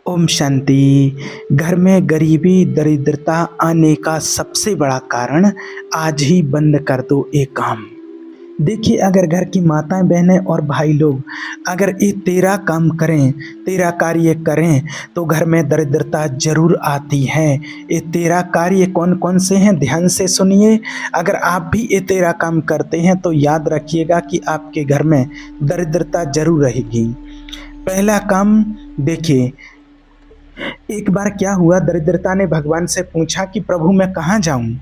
ओम शांति। घर में गरीबी दरिद्रता आने का सबसे बड़ा कारण आज ही बंद कर दो ये काम। देखिए, अगर घर की माताएं बहनें और भाई लोग अगर ये तेरा काम करें, तेरा कार्य करें तो घर में दरिद्रता जरूर आती है। ये तेरा कार्य कौन कौन से हैं, ध्यान से सुनिए। अगर आप भी ये तेरा काम करते हैं तो याद रखिएगा कि आपके घर में दरिद्रता जरूर रहेगी। पहला काम देखिए, एक बार क्या हुआ, दरिद्रता ने भगवान से पूछा कि प्रभु मैं कहाँ जाऊं,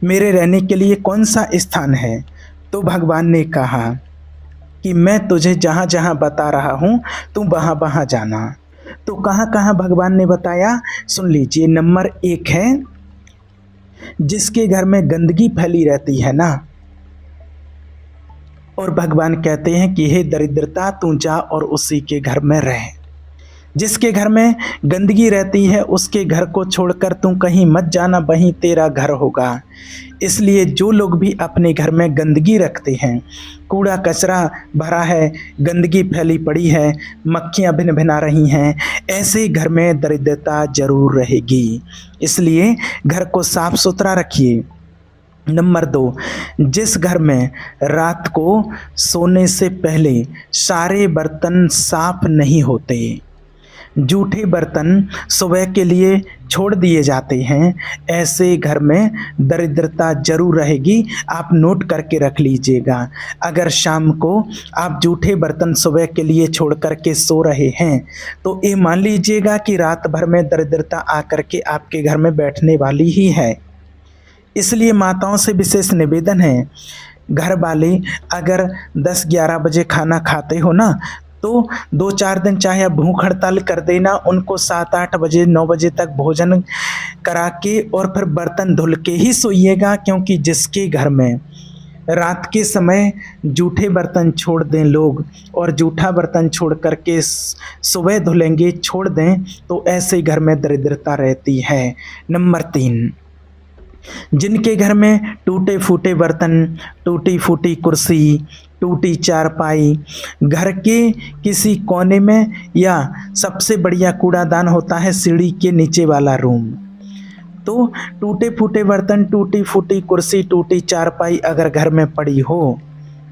मेरे रहने के लिए कौन सा स्थान है। तो भगवान ने कहा कि मैं तुझे जहाँ जहाँ बता रहा हूँ तू वहाँ वहाँ जाना। तो कहाँ कहाँ भगवान ने बताया, सुन लीजिए। नंबर 1 है जिसके घर में गंदगी फैली रहती है ना, और भगवान कहते हैं कि हे दरिद्रता तू जा और उसी के घर में रह। जिसके घर में गंदगी रहती है उसके घर को छोड़कर तू कहीं मत जाना, वहीं तेरा घर होगा। इसलिए जो लोग भी अपने घर में गंदगी रखते हैं, कूड़ा कचरा भरा है, गंदगी फैली पड़ी है, मक्खियाँ भिन भिना रही हैं, ऐसे घर में दरिद्रता जरूर रहेगी। इसलिए घर को साफ सुथरा रखिए। नंबर 2, जिस घर में रात को सोने से पहले सारे बर्तन साफ नहीं होते, जूठे बर्तन सुबह के लिए छोड़ दिए जाते हैं, ऐसे घर में दरिद्रता जरूर रहेगी। आप नोट करके रख लीजिएगा। अगर शाम को आप जूठे बर्तन सुबह के लिए छोड़ करके सो रहे हैं तो ये मान लीजिएगा कि रात भर में दरिद्रता आकर के आपके घर में बैठने वाली ही है। इसलिए माताओं से विशेष निवेदन है, घर वाले अगर 10-11 बजे खाना खाते हो ना, तो 2-4 दिन चाहे आप भूख हड़ताल कर देना, उनको 7-8 बजे 9 बजे तक भोजन करा के और फिर बर्तन धुल के ही सोइएगा। क्योंकि जिसके घर में रात के समय जूठे बर्तन छोड़ दें लोग और जूठा बर्तन छोड़ करके सुबह धुलेंगे छोड़ दें, तो ऐसे घर में दरिद्रता रहती है। नंबर 3, जिनके घर में टूटे फूटे बर्तन, टूटी फूटी कुर्सी, टूटी चारपाई, घर के किसी कोने में, या सबसे बढ़िया कूड़ादान होता है सीढ़ी के नीचे वाला रूम। तो टूटे फूटे बर्तन, टूटी फूटी कुर्सी, टूटी चारपाई अगर घर में पड़ी हो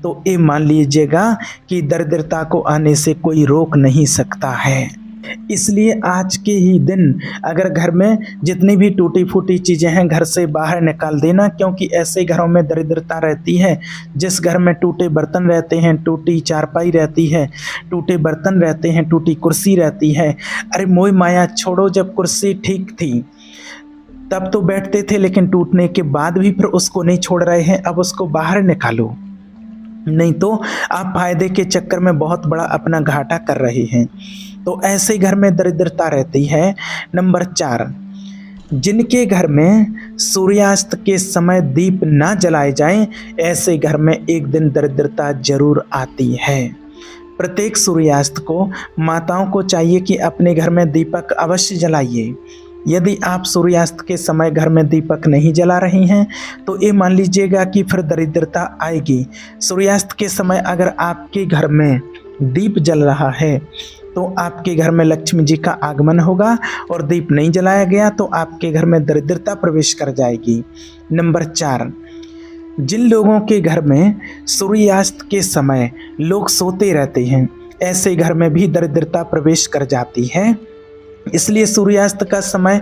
तो ये मान लीजिएगा कि दरिद्रता को आने से कोई रोक नहीं सकता है। इसलिए आज के ही दिन अगर घर में जितनी भी टूटी फूटी चीज़ें हैं घर से बाहर निकाल देना, क्योंकि ऐसे घरों में दरिद्रता रहती है। जिस घर में टूटे बर्तन रहते हैं, टूटी चारपाई रहती है, टूटे बर्तन रहते हैं, टूटी कुर्सी रहती है। अरे मोह माया छोड़ो, जब कुर्सी ठीक थी तब तो बैठते थे, लेकिन टूटने के बाद भी फिर उसको नहीं छोड़ रहे हैं, अब उसको बाहर निकालो, नहीं तो आप फायदे के चक्कर में बहुत बड़ा अपना घाटा कर रहे हैं। तो ऐसे घर में दरिद्रता रहती है। नंबर 4, जिनके घर में सूर्यास्त के समय दीप ना जलाए जाएं, ऐसे घर में एक दिन दरिद्रता जरूर आती है। प्रत्येक सूर्यास्त को माताओं को चाहिए कि अपने घर में दीपक अवश्य जलाइए। यदि आप सूर्यास्त के समय घर में दीपक नहीं जला रही हैं तो ये मान लीजिएगा कि फिर दरिद्रता आएगी। सूर्यास्त के समय अगर आपके घर में दीप जल रहा है तो आपके घर में लक्ष्मी जी का आगमन होगा, और दीप नहीं जलाया गया तो आपके घर में दरिद्रता प्रवेश कर जाएगी। नंबर 4, जिन लोगों के घर में सूर्यास्त के समय लोग सोते रहते हैं, ऐसे घर में भी दरिद्रता प्रवेश कर जाती है। इसलिए सूर्यास्त का समय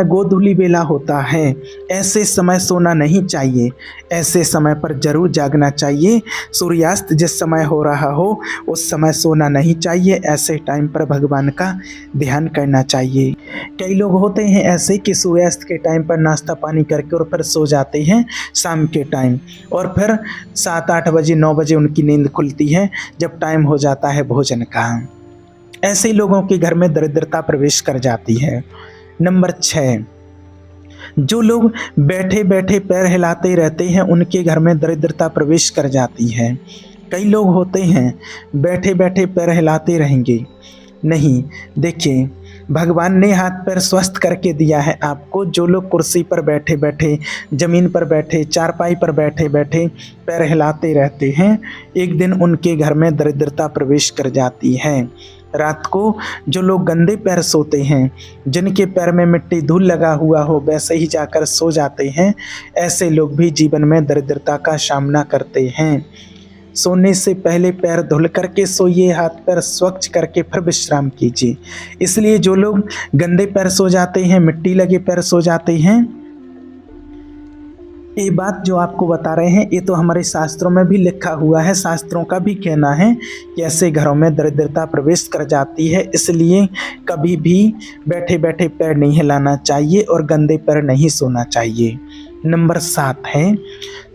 गोधूली बेला होता है। ऐसे समय सोना नहीं चाहिए, ऐसे समय पर जरूर जागना चाहिए। सूर्यास्त जिस समय हो रहा हो उस समय सोना नहीं चाहिए, ऐसे टाइम पर भगवान का ध्यान करना चाहिए। कई लोग होते हैं ऐसे कि सूर्यास्त के टाइम पर नाश्ता पानी करके और फिर सो जाते हैं शाम के टाइम, और फिर 7-8 बजे 9 बजे उनकी नींद खुलती है जब टाइम हो जाता है भोजन का। ऐसे लोगों के घर में दरिद्रता प्रवेश कर जाती है। नंबर 6, जो लोग बैठे बैठे पैर हिलाते रहते हैं उनके घर में दरिद्रता प्रवेश कर जाती है। कई लोग होते हैं बैठे बैठे पैर हिलाते रहेंगे, नहीं, देखिए भगवान ने हाथ पैर स्वस्थ करके दिया है आपको। जो लोग कुर्सी पर बैठे बैठे, ज़मीन पर बैठे, चारपाई पर बैठे बैठे पैर हिलाते रहते हैं, एक दिन उनके घर में दरिद्रता प्रवेश कर जाती है। रात को जो लोग गंदे पैर सोते हैं, जिनके पैर में मिट्टी धूल लगा हुआ हो, वैसे ही जाकर सो जाते हैं, ऐसे लोग भी जीवन में दरिद्रता का सामना करते हैं। सोने से पहले पैर धुल करके सोइए, हाथ पैर स्वच्छ करके फिर विश्राम कीजिए। इसलिए जो लोग गंदे पैर सो जाते हैं, मिट्टी लगे पैर सो जाते हैं, ये बात जो आपको बता रहे हैं ये तो हमारे शास्त्रों में भी लिखा हुआ है। शास्त्रों का भी कहना है कि ऐसे घरों में दरिद्रता प्रवेश कर जाती है, इसलिए कभी भी बैठे बैठे पैर नहीं हिलाना चाहिए और गंदे पैर नहीं सोना चाहिए। नंबर 7 है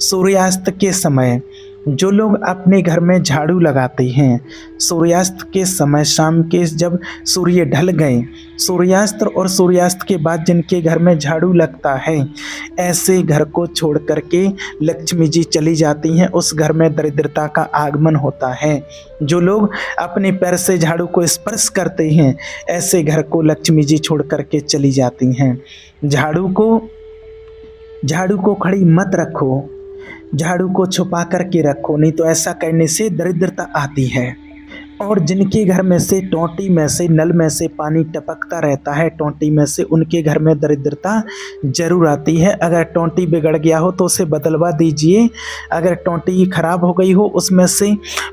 सूर्यास्त के समय जो लोग अपने घर में झाड़ू लगाते हैं। सूर्यास्त के समय, शाम के जब सूर्य ढल गए, सूर्यास्त और सूर्यास्त के बाद जिनके घर में झाड़ू लगता है, ऐसे घर को छोड़ करके लक्ष्मी जी चली जाती हैं, उस घर में दरिद्रता का आगमन होता है। जो लोग अपने पैर से झाड़ू को स्पर्श करते हैं, ऐसे घर को लक्ष्मी जी छोड़ करके चली जाती हैं। झाड़ू को खड़ी मत रखो, झाड़ू को छुपा करके रखो, नहीं तो ऐसा करने से दरिद्रता आती है। और जिनके घर में से टोंटी में से, नल में से पानी टपकता रहता है, टोंटी में से, उनके घर में दरिद्रता जरूर आती है। अगर टोंटी बिगड़ गया हो तो उसे बदलवा दीजिए। अगर टोंटी खराब हो गई हो, उसमें से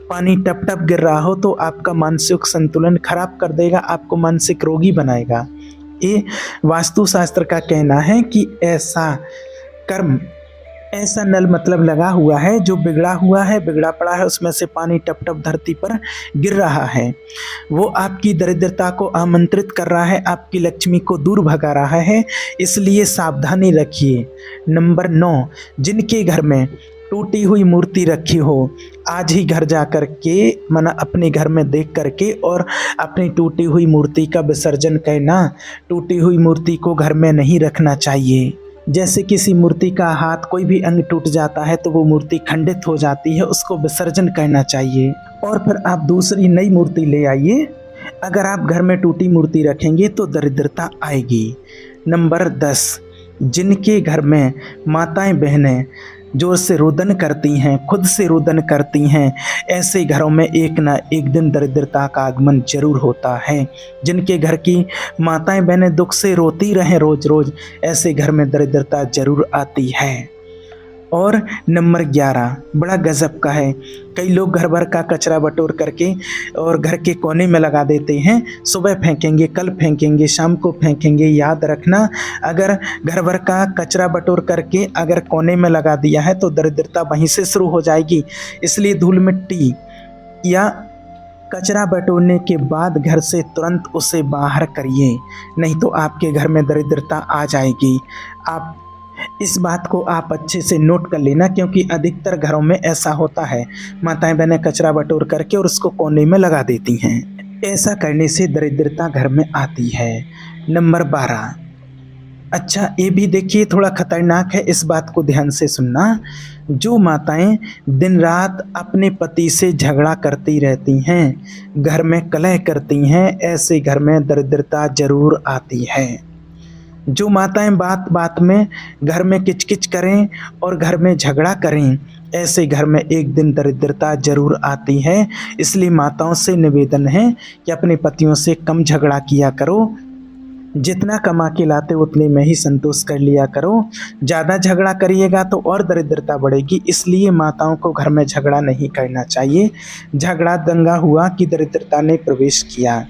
पानी टप टप गिर रहा हो, तो आपका मानसिक संतुलन खराब कर देगा, आपको मानसिक रोगी बनाएगा। ये वास्तुशास्त्र का कहना है कि ऐसा नल मतलब लगा हुआ है जो बिगड़ा हुआ है, बिगड़ा पड़ा है, उसमें से पानी टप टप धरती पर गिर रहा है, वो आपकी दरिद्रता को आमंत्रित कर रहा है, आपकी लक्ष्मी को दूर भगा रहा है, इसलिए सावधानी रखिए। नंबर 9, जिनके घर में टूटी हुई मूर्ति रखी हो, आज ही घर जा कर के अपने घर में देख करके और अपनी टूटी हुई मूर्ति का विसर्जन करना। टूटी हुई मूर्ति को घर में नहीं रखना चाहिए। जैसे किसी मूर्ति का हाथ, कोई भी अंग टूट जाता है तो वो मूर्ति खंडित हो जाती है, उसको विसर्जन करना चाहिए और फिर आप दूसरी नई मूर्ति ले आइए। अगर आप घर में टूटी मूर्ति रखेंगे तो दरिद्रता आएगी। नंबर 10, जिनके घर में माताएं बहनें जोर से रोदन करती हैं, खुद से रोदन करती हैं, ऐसे घरों में एक ना एक दिन दरिद्रता का आगमन जरूर होता है। जिनके घर की माताएं बहनें दुख से रोती रहें रोज रोज, ऐसे घर में दरिद्रता जरूर आती है। और नंबर 11 बड़ा गजब का है। कई लोग घर भर का कचरा बटोर करके और घर के कोने में लगा देते हैं। सुबह फेंकेंगे, कल फेंकेंगे, शाम को फेंकेंगे। याद रखना, अगर घर भर का कचरा बटोर करके अगर कोने में लगा दिया है तो दरिद्रता वहीं से शुरू हो जाएगी। इसलिए धूल मिट्टी या कचरा बटोरने के बाद घर से तुरंत उसे बाहर करिए, नहीं तो आपके घर में दरिद्रता आ जाएगी। आप इस बात को आप अच्छे से नोट कर लेना, क्योंकि अधिकतर घरों में ऐसा होता है, माताएं बहनें कचरा बटोर करके और उसको कोने में लगा देती हैं। ऐसा करने से दरिद्रता घर में आती है। नंबर 12, अच्छा ये भी देखिए थोड़ा खतरनाक है, इस बात को ध्यान से सुनना। जो माताएं दिन रात अपने पति से झगड़ा करती रहती हैं, घर में कलह करती हैं, ऐसे घर में दरिद्रता जरूर आती है। जो माताएं बात बात में घर में किचकिच करें और घर में झगड़ा करें, ऐसे घर में एक दिन दरिद्रता जरूर आती है। इसलिए माताओं से निवेदन है कि अपने पतियों से कम झगड़ा किया करो, जितना कमा के लाते उतने में ही संतोष कर लिया करो। ज़्यादा झगड़ा करिएगा तो और दरिद्रता बढ़ेगी, इसलिए माताओं को घर में झगड़ा नहीं करना चाहिए। झगड़ा दंगा हुआ कि दरिद्रता ने प्रवेश किया।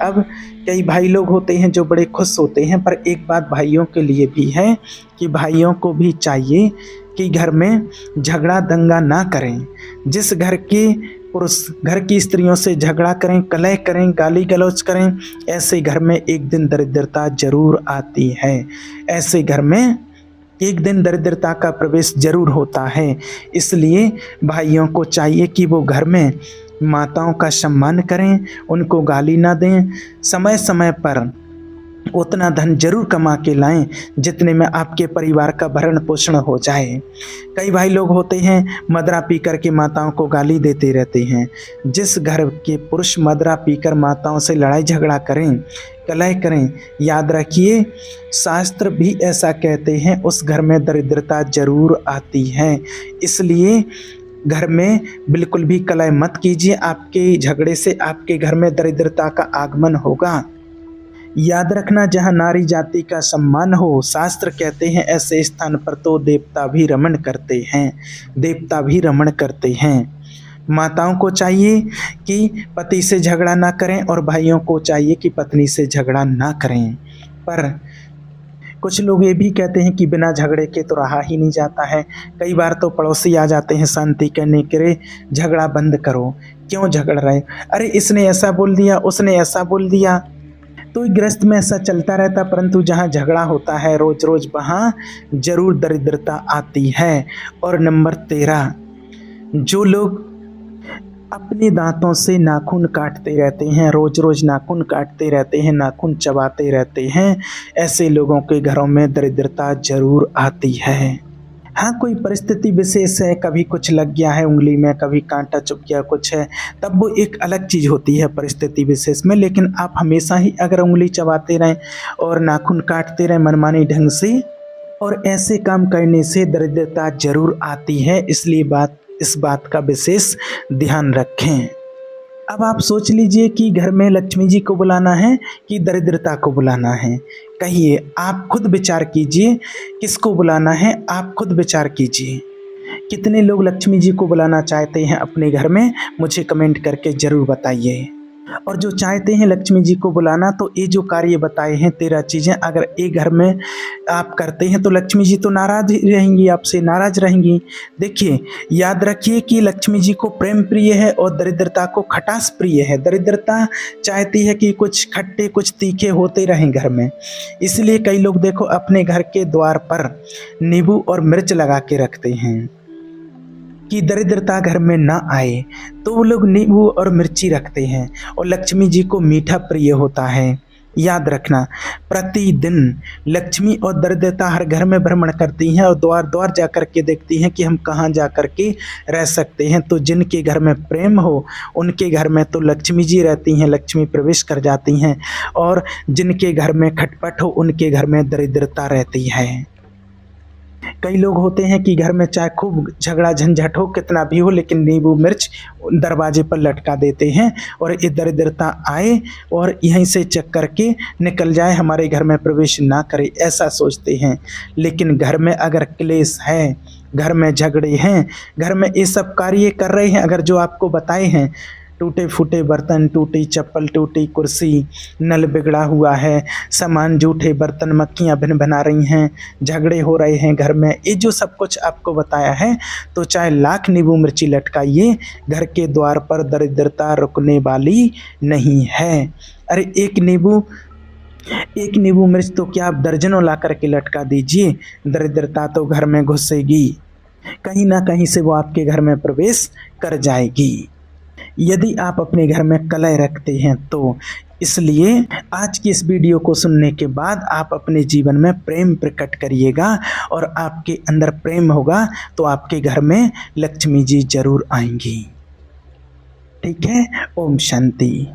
अब कई भाई लोग होते हैं जो बड़े खुश होते हैं, पर एक बात भाइयों के लिए भी है कि भाइयों को भी चाहिए कि घर में झगड़ा दंगा ना करें। जिस घर के पुरुष घर की स्त्रियों से झगड़ा करें, कलह करें, गाली गलौज करें, ऐसे घर में एक दिन दरिद्रता जरूर आती है। ऐसे घर में एक दिन दरिद्रता का प्रवेश जरूर होता है। इसलिए भाइयों को चाहिए कि वो घर में माताओं का सम्मान करें, उनको गाली ना दें, समय समय पर उतना धन जरूर कमा के लाएं जितने में आपके परिवार का भरण पोषण हो जाए। कई भाई लोग होते हैं मदरा पी कर के माताओं को गाली देते रहते हैं। जिस घर के पुरुष मदरा पीकर माताओं से लड़ाई झगड़ा करें, कलह करें, याद रखिए शास्त्र भी ऐसा कहते हैं, उस घर में दरिद्रता जरूर आती है। इसलिए घर में बिल्कुल भी कलह मत कीजिए, आपके झगड़े से आपके घर में दरिद्रता का आगमन होगा। याद रखना, जहाँ नारी जाति का सम्मान हो, शास्त्र कहते हैं ऐसे स्थान पर तो देवता भी रमण करते हैं, देवता भी रमण करते हैं। माताओं को चाहिए कि पति से झगड़ा ना करें और भाइयों को चाहिए कि पत्नी से झगड़ा ना करें। पर कुछ लोग ये भी कहते हैं कि बिना झगड़े के तो रहा ही नहीं जाता है। कई बार तो पड़ोसी आ जाते हैं शांति करने के लिए, झगड़ा बंद करो, क्यों झगड़ रहे, अरे इसने ऐसा बोल दिया, उसने ऐसा बोल दिया। तो गृहस्थ में ऐसा चलता रहता, परंतु जहाँ झगड़ा होता है रोज रोज, वहाँ जरूर दरिद्रता आती है। और नंबर 13, जो लोग अपने दांतों से नाखून काटते रहते हैं, रोज रोज नाखून काटते रहते हैं, नाखून चबाते रहते हैं, ऐसे लोगों के घरों में दरिद्रता जरूर आती है। हाँ, कोई परिस्थिति विशेष है, कभी कुछ लग गया है उंगली में, कभी कांटा चुभ गया कुछ है, तब वो एक अलग चीज़ होती है परिस्थिति विशेष में। लेकिन आप हमेशा ही अगर उंगली चबाते रहें और नाखून काटते रहें मनमानी ढंग से, और ऐसे काम करने से दरिद्रता जरूर आती है। इसलिए इस बात का विशेष ध्यान रखें। अब आप सोच लीजिए कि घर में लक्ष्मी जी को बुलाना है कि दरिद्रता को बुलाना है। कहिए, आप खुद विचार कीजिए किसको बुलाना है, आप खुद विचार कीजिए। कितने लोग लक्ष्मी जी को बुलाना चाहते हैं अपने घर में, मुझे कमेंट करके ज़रूर बताइए। और जो चाहते हैं लक्ष्मी जी को बुलाना, तो ये जो कार्य बताए हैं 13 चीज़ें, अगर एक घर में आप करते हैं तो लक्ष्मी जी तो नाराज रहेंगी, आपसे नाराज रहेंगी। देखिए, याद रखिए कि लक्ष्मी जी को प्रेम प्रिय है और दरिद्रता को खटास प्रिय है। दरिद्रता चाहती है कि कुछ खट्टे कुछ तीखे होते रहें घर में। इसलिए कई लोग देखो अपने घर के द्वार पर नींबू और मिर्च लगा के रखते हैं कि दरिद्रता घर में ना आए, तो वो लोग नींबू और मिर्ची रखते हैं। और लक्ष्मी जी को मीठा प्रिय होता है। याद रखना, प्रतिदिन लक्ष्मी और दरिद्रता हर घर में भ्रमण करती हैं और द्वार द्वार जा कर के देखती हैं कि हम कहाँ जा कर के रह सकते हैं। तो जिनके घर में प्रेम हो उनके घर में तो लक्ष्मी जी रहती हैं, लक्ष्मी प्रवेश कर जाती हैं। और जिनके घर में खटपट हो उनके घर में दरिद्रता रहती है। कई लोग होते हैं कि घर में चाहे खूब झगड़ा झंझट हो, कितना भी हो, लेकिन नींबू मिर्च दरवाजे पर लटका देते हैं और ये दरिद्रता आए और यहीं से चेक करके निकल जाए, हमारे घर में प्रवेश ना करे, ऐसा सोचते हैं। लेकिन घर में अगर क्लेश है, घर में झगड़े हैं, घर में ये सब कार्य कर रहे हैं, अगर जो आपको बताए हैं, टूटे फूटे बर्तन, टूटी चप्पल, टूटी कुर्सी, नल बिगड़ा हुआ है, सामान जूठे बर्तन, मक्खियाँ भिन बना रही हैं, झगड़े हो रहे हैं घर में, ये जो सब कुछ आपको बताया है, तो चाहे लाख नींबू मिर्ची लटकाइए, घर के द्वार पर दरिद्रता रुकने वाली नहीं है। अरे एक नींबू मिर्च तो क्या आप दर्जनों ला करके लटका दीजिए, दरिद्रता तो घर में घुसेगी, कहीं ना कहीं से वो आपके घर में प्रवेश कर जाएगी यदि आप अपने घर में कलह रखते हैं तो। इसलिए आज की इस वीडियो को सुनने के बाद आप अपने जीवन में प्रेम प्रकट करिएगा, और आपके अंदर प्रेम होगा तो आपके घर में लक्ष्मी जी जरूर आएंगी। ठीक है, ओम शांति।